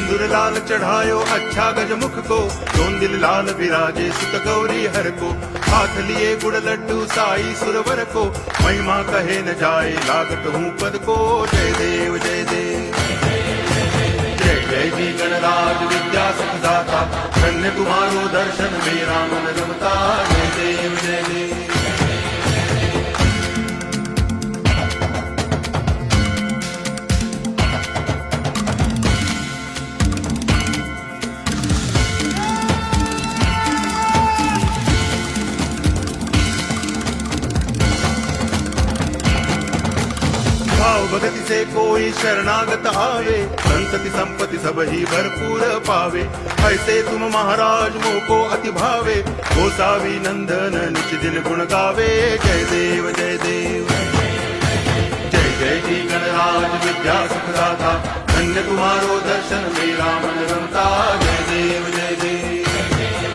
सिंदूर लाल चढ़ायो अच्छा गजमुख को, दोन दिल लाल विराजे सुत गौरी हर को। हाथ लिए गुड़ लड्डू साई सुरवर को, महिमा कहे न जाए लागत हूँ पद को। जय देव जय देव जय जय जी गणराज विद्या सुखदाता, धन्य तुम्हारो दर्शन मेरा मन रमता। जय देव जय देव भाव भगति से कोई शरणागत आवे, संतति संपत्ति सब ही भरपूर पावे। ऐसे तुम महाराज मोको अति भावे, गोसावी नंदन निच दिन गुण गावे। जय देव जय देव जय जय जी गणराज विद्या सुखदाता, धन्य तुम्हारो दर्शन मेरा